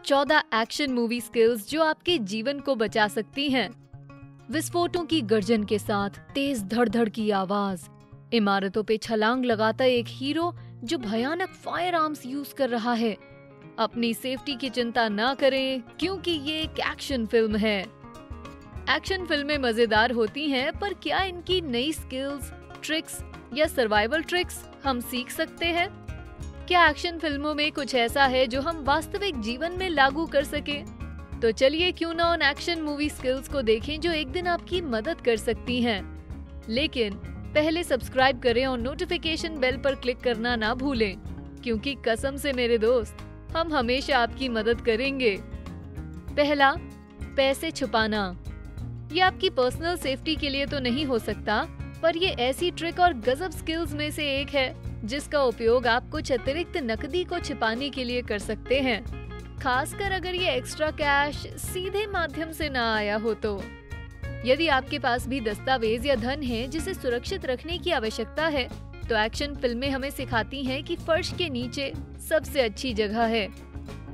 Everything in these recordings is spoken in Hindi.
14 एक्शन मूवी स्किल्स जो आपके जीवन को बचा सकती हैं। विस्फोटों की गर्जन के साथ तेज धड़-धड़ की आवाज, इमारतों पे छलांग लगाता एक हीरो जो भयानक फायर आर्म्स यूज कर रहा है। अपनी सेफ्टी की चिंता ना करें क्योंकि ये एक एक्शन फिल्म है। एक्शन फिल्में मजेदार होती हैं, पर क्या इनकी नई स्किल्स, ट्रिक्स या सर्वाइवल ट्रिक्स हम सीख सकते हैं? क्या एक्शन फिल्मों में कुछ ऐसा है जो हम वास्तविक जीवन में लागू कर सके? तो चलिए क्यों ना उन एक्शन मूवी स्किल्स को देखें जो एक दिन आपकी मदद कर सकती हैं। लेकिन पहले सब्सक्राइब करें और नोटिफिकेशन बेल पर क्लिक करना ना भूलें, क्योंकि कसम से मेरे दोस्त, हम हमेशा आपकी मदद करेंगे। पहला, पैसे छुपाना। ये आपकी पर्सनल सेफ्टी के लिए तो नहीं हो सकता, पर ये ऐसी ट्रिक और गजब स्किल्स में से एक है जिसका उपयोग आप कुछ अतिरिक्त नकदी को छिपाने के लिए कर सकते हैं, खासकर अगर ये एक्स्ट्रा कैश सीधे माध्यम से ना आया हो तो। यदि आपके पास भी दस्तावेज या धन है जिसे सुरक्षित रखने की आवश्यकता है, तो एक्शन फिल्में हमें सिखाती हैं कि फर्श के नीचे सबसे अच्छी जगह है।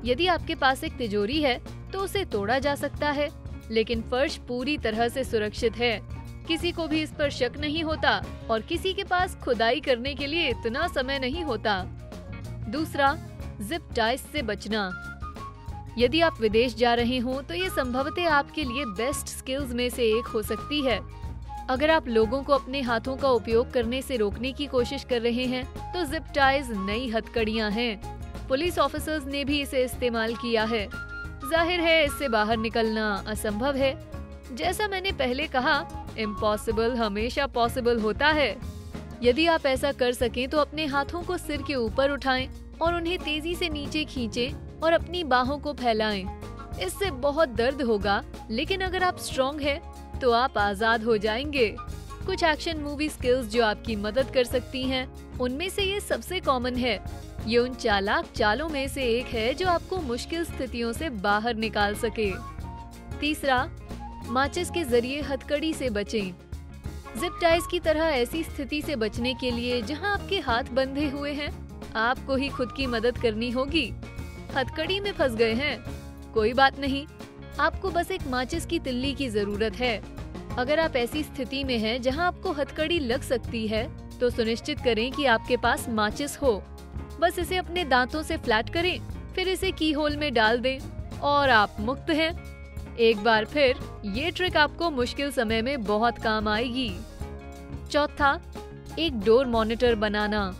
यदि आपके पास एक तिजोरी है तो उसे तोड़ा जा सकता है, लेकिन फर्श पूरी तरह से सुरक्षित है। किसी को भी इस पर शक नहीं होता और किसी के पास खुदाई करने के लिए इतना समय नहीं होता। दूसरा, जिप टाइज से बचना। यदि आप विदेश जा रहे हों तो ये संभवतः आपके लिए बेस्ट स्किल्स में से एक हो सकती है। अगर आप लोगों को अपने हाथों का उपयोग करने से रोकने की कोशिश कर रहे हैं, तो जिप टाइज नई हथकड़ियां हैं। पुलिस ऑफिसर्स ने भी इसे इस्तेमाल किया है। जाहिर है इससे बाहर निकलना असंभव है। जैसा मैंने पहले कहा, इम्पॉसिबल हमेशा पॉसिबल होता है। यदि आप ऐसा कर सकें तो अपने हाथों को सिर के ऊपर उठाएं और उन्हें तेजी से नीचे खींचें और अपनी बाहों को फैलाएं। इससे बहुत दर्द होगा, लेकिन अगर आप स्ट्रॉन्ग हैं तो आप आजाद हो जाएंगे। कुछ एक्शन मूवी स्किल्स जो आपकी मदद कर सकती हैं, उनमें से ये सबसे कॉमन है। ये उन चालाक चालों में से एक है जो आपको मुश्किल स्थितियों से बाहर निकाल सके। तीसरा, माचिस के जरिए हथकड़ी से बचें। जिप टाइज की तरह ऐसी स्थिति से बचने के लिए जहां आपके हाथ बंधे हुए हैं, आपको ही खुद की मदद करनी होगी। हथकड़ी में फंस गए हैं? कोई बात नहीं, आपको बस एक माचिस की तिल्ली की जरूरत है। अगर आप ऐसी स्थिति में हैं जहां आपको हथकड़ी लग सकती है, तो सुनिश्चित करें कि आपके पास माचिस हो। बस इसे अपने दांतों से फ्लैट करें, फिर इसे की होल में डाल दें और आप मुक्त हैं। एक बार फिर ये ट्रिक आपको मुश्किल समय में बहुत काम आएगी। चौथा, एक डोर मॉनिटर बनाना।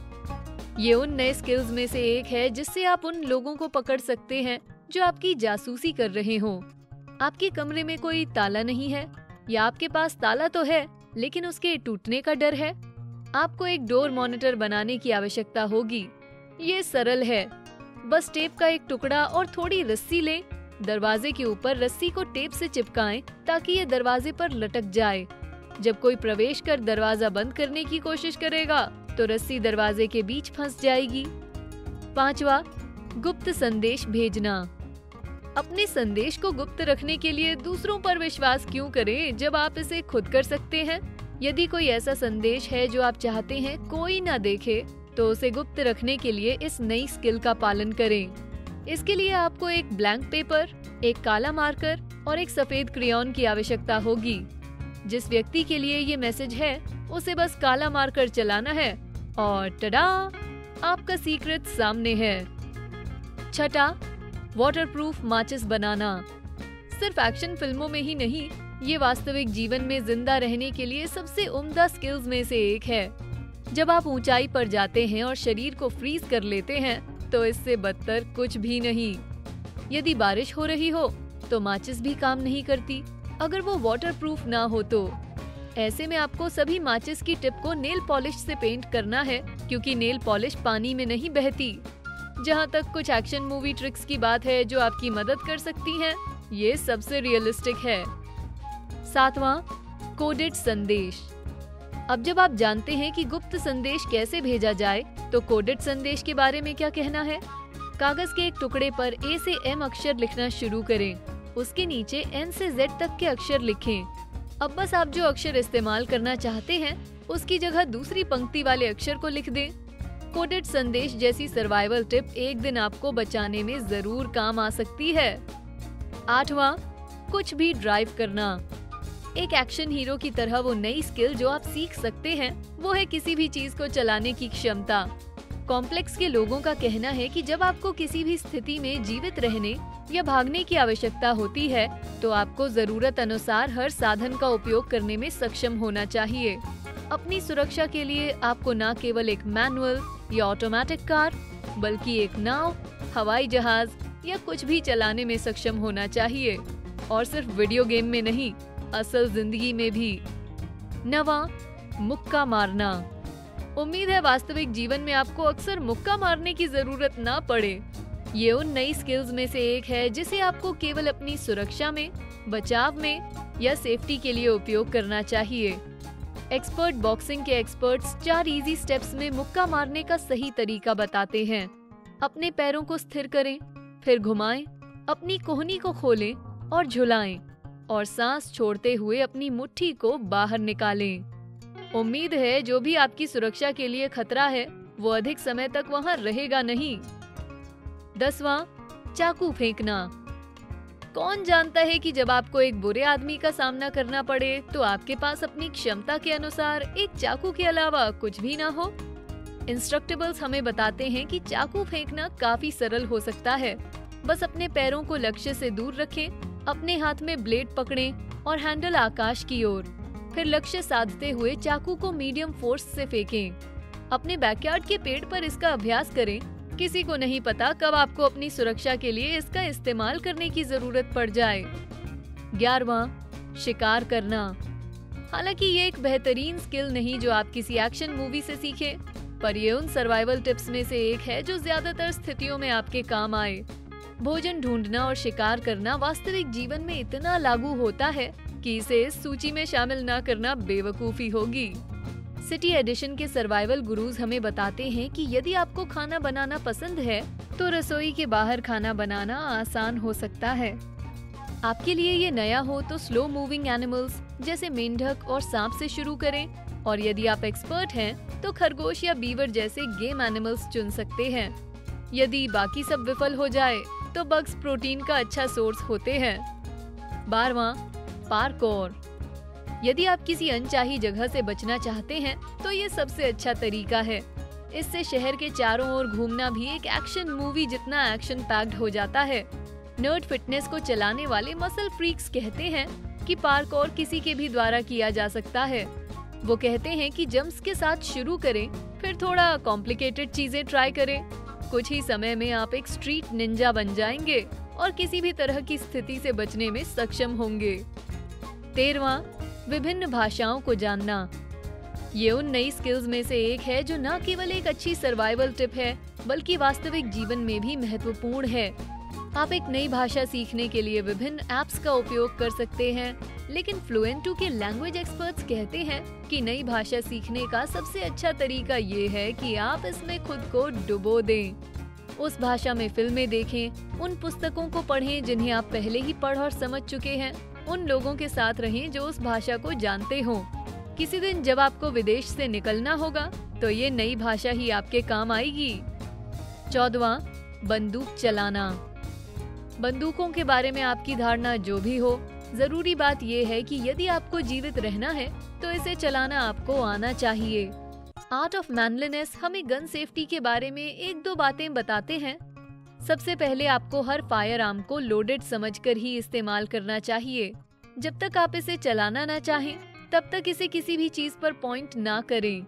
ये उन नए स्किल्स में से एक है जिससे आप उन लोगों को पकड़ सकते हैं जो आपकी जासूसी कर रहे हों। आपके कमरे में कोई ताला नहीं है, या आपके पास ताला तो है लेकिन उसके टूटने का डर है। आपको एक डोर मॉनिटर बनाने की आवश्यकता होगी। ये सरल है, बस टेप का एक टुकड़ा और थोड़ी रस्सी लें। दरवाजे के ऊपर रस्सी को टेप से चिपकाएं ताकि ये दरवाजे पर लटक जाए। जब कोई प्रवेश कर दरवाजा बंद करने की कोशिश करेगा तो रस्सी दरवाजे के बीच फंस जाएगी। पांचवा, गुप्त संदेश भेजना। अपने संदेश को गुप्त रखने के लिए दूसरों पर विश्वास क्यों करें जब आप इसे खुद कर सकते हैं। यदि कोई ऐसा संदेश है जो आप चाहते हैं कोई ना देखे, तो उसे गुप्त रखने के लिए इस नई स्किल का पालन करें। इसके लिए आपको एक ब्लैंक पेपर, एक काला मार्कर और एक सफेद क्रेयॉन की आवश्यकता होगी। जिस व्यक्ति के लिए ये मैसेज है, उसे बस काला मार्कर चलाना है और टडा, आपका सीक्रेट सामने है। छठा, वाटरप्रूफ माचिस बनाना। सिर्फ एक्शन फिल्मों में ही नहीं, ये वास्तविक जीवन में जिंदा रहने के लिए सबसे उम्दा स्किल्स में से एक है। जब आप ऊंचाई पर जाते हैं और शरीर को फ्रीज कर लेते हैं, तो इससे बदतर कुछ भी नहीं। यदि बारिश हो रही हो तो माचिस भी काम नहीं करती, अगर वो वाटरप्रूफ ना हो तो। ऐसे में आपको सभी माचिस की टिप को नेल पॉलिश से पेंट करना है, क्योंकि नेल पॉलिश पानी में नहीं बहती। जहाँ तक कुछ एक्शन मूवी ट्रिक्स की बात है जो आपकी मदद कर सकती हैं, ये सबसे रियलिस्टिक है। सातवां, कोडेड संदेश। अब जब आप जानते हैं कि गुप्त संदेश कैसे भेजा जाए, तो कोडेड संदेश के बारे में क्या कहना है? कागज के एक टुकड़े पर ए से एम अक्षर लिखना शुरू करें। उसके नीचे एन से जेड तक के अक्षर लिखें। अब बस आप जो अक्षर इस्तेमाल करना चाहते हैं उसकी जगह दूसरी पंक्ति वाले अक्षर को लिख दें। कोडेड संदेश जैसी सर्वाइवल टिप एक दिन आपको बचाने में जरूर काम आ सकती है। 8वां, कुछ भी ड्राइव करना। एक एक्शन हीरो की तरह वो नई स्किल जो आप सीख सकते हैं वो है किसी भी चीज को चलाने की क्षमता। कॉम्प्लेक्स के लोगों का कहना है कि जब आपको किसी भी स्थिति में जीवित रहने या भागने की आवश्यकता होती है तो आपको जरूरत अनुसार हर साधन का उपयोग करने में सक्षम होना चाहिए। अपनी सुरक्षा के लिए आपको न केवल एक मैनुअल या ऑटोमेटिक कार बल्कि एक नाव, हवाई जहाज या कुछ भी चलाने में सक्षम होना चाहिए, और सिर्फ वीडियो गेम में नहीं, असल जिंदगी में भी। 9वां, मुक्का मारना। उम्मीद है वास्तविक जीवन में आपको अक्सर मुक्का मारने की जरूरत ना पड़े। ये उन नई स्किल्स में से एक है जिसे आपको केवल अपनी सुरक्षा में, बचाव में या सेफ्टी के लिए उपयोग करना चाहिए। एक्सपर्ट बॉक्सिंग के एक्सपर्ट्स 4 इजी स्टेप्स में मुक्का मारने का सही तरीका बताते हैं। अपने पैरों को स्थिर करें, फिर घुमाएं, अपनी कोहनी को खोलें और झुलाएं, और सांस छोड़ते हुए अपनी मुट्ठी को बाहर निकालें। उम्मीद है जो भी आपकी सुरक्षा के लिए खतरा है वो अधिक समय तक वहां रहेगा नहीं। 10वां, चाकू फेंकना। कौन जानता है कि जब आपको एक बुरे आदमी का सामना करना पड़े तो आपके पास अपनी क्षमता के अनुसार एक चाकू के अलावा कुछ भी ना हो। इंस्ट्रक्टेबल्स हमें बताते हैं कि चाकू फेंकना काफी सरल हो सकता है। बस अपने पैरों को लक्ष्य से दूर रखें, अपने हाथ में ब्लेड पकड़ें और हैंडल आकाश की ओर, फिर लक्ष्य साधते हुए चाकू को मीडियम फोर्स से फेंकें। अपने बैकयार्ड के पेड़ पर इसका अभ्यास करें। किसी को नहीं पता कब आपको अपनी सुरक्षा के लिए इसका इस्तेमाल करने की जरूरत पड़ जाए। 11वां, शिकार करना। हालांकि ये एक बेहतरीन स्किल नहीं जो आप किसी एक्शन मूवी से सीखें, पर ये उन सर्वाइवल टिप्स में से एक है जो ज्यादातर स्थितियों में आपके काम आए। भोजन ढूंढना और शिकार करना वास्तविक जीवन में इतना लागू होता है कि इसे इस सूची में शामिल ना करना बेवकूफी होगी। सिटी एडिशन के सर्वाइवल गुरुज हमें बताते हैं कि यदि आपको खाना बनाना पसंद है तो रसोई के बाहर खाना बनाना आसान हो सकता है। आपके लिए ये नया हो तो स्लो मूविंग एनिमल्स जैसे मेंढक और सांप से शुरू करें, और यदि आप एक्सपर्ट हैं तो खरगोश या बीवर जैसे गेम एनिमल्स चुन सकते हैं। यदि बाकी सब विफल हो जाए तो बग्स प्रोटीन का अच्छा सोर्स होते हैं। 12वां, पार्कोर। यदि आप किसी अनचाही जगह से बचना चाहते हैं तो ये सबसे अच्छा तरीका है। इससे शहर के चारों ओर घूमना भी एक एक्शन मूवी जितना एक्शन पैक्ड हो जाता है। नर्ड फिटनेस को चलाने वाले मसल फ्रीक्स कहते हैं कि पार्कोर किसी के भी द्वारा किया जा सकता है। वो कहते हैं कि जंप्स के साथ शुरू करें, फिर थोड़ा कॉम्प्लिकेटेड चीजें ट्राई करें। कुछ ही समय में आप एक स्ट्रीट निंजा बन जाएंगे और किसी भी तरह की स्थिति से बचने में सक्षम होंगे। 13वां, विभिन्न भाषाओं को जानना। ये उन नई स्किल्स में से एक है जो न केवल एक अच्छी सर्वाइवल टिप है बल्कि वास्तविक जीवन में भी महत्वपूर्ण है। आप एक नई भाषा सीखने के लिए विभिन्न ऐप्स का उपयोग कर सकते हैं, लेकिन फ्लुएंटू के लैंग्वेज एक्सपर्ट्स कहते हैं कि नई भाषा सीखने का सबसे अच्छा तरीका ये है कि आप इसमें खुद को डुबो दें। उस भाषा में फिल्में देखें, उन पुस्तकों को पढ़ें जिन्हें आप पहले ही पढ़ और समझ चुके हैं, उन लोगों के साथ रहें जो उस भाषा को जानते हों। किसी दिन जब आपको विदेश से निकलना होगा तो ये नई भाषा ही आपके काम आएगी। 14वां, बंदूक चलाना। बंदूकों के बारे में आपकी धारणा जो भी हो, जरूरी बात यह है कि यदि आपको जीवित रहना है तो इसे चलाना आपको आना चाहिए। आर्ट ऑफ मैनलीनेस हमें गन सेफ्टी के बारे में 1-2 बातें बताते हैं। सबसे पहले आपको हर फायर आर्म को लोडेड समझकर ही इस्तेमाल करना चाहिए। जब तक आप इसे चलाना ना चाहें, तब तक इसे किसी भी चीज पर पॉइंट ना करें।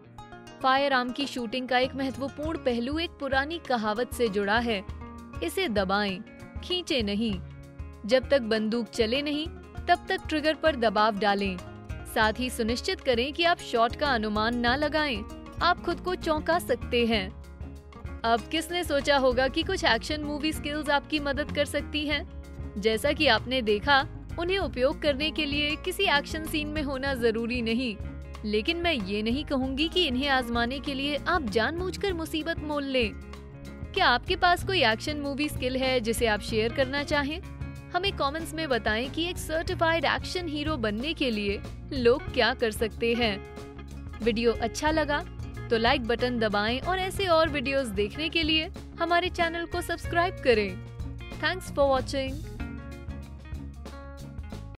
फायर आर्म की शूटिंग का एक महत्वपूर्ण पहलू एक पुरानी कहावत से जुड़ा है, इसे दबाएं, खींचे नहीं। जब तक बंदूक चले नहीं, तब तक ट्रिगर पर दबाव डालें। साथ ही सुनिश्चित करें कि आप शॉट का अनुमान ना लगाएं, आप खुद को चौंका सकते हैं। अब किसने सोचा होगा कि कुछ एक्शन मूवी स्किल्स आपकी मदद कर सकती हैं? जैसा कि आपने देखा, उन्हें उपयोग करने के लिए किसी एक्शन सीन में होना जरूरी नहीं, लेकिन मैं ये नहीं कहूंगी कि इन्हें आजमाने के लिए आप जानबूझकर मुसीबत मोल लें। क्या आपके पास कोई एक्शन मूवी स्किल है जिसे आप शेयर करना चाहें? हमें कमेंट्स में बताएं कि एक सर्टिफाइड एक्शन हीरो बनने के लिए लोग क्या कर सकते हैं। वीडियो अच्छा लगा तो लाइक बटन दबाएं और ऐसे और वीडियोस देखने के लिए हमारे चैनल को सब्सक्राइब करें। Thanks for watching.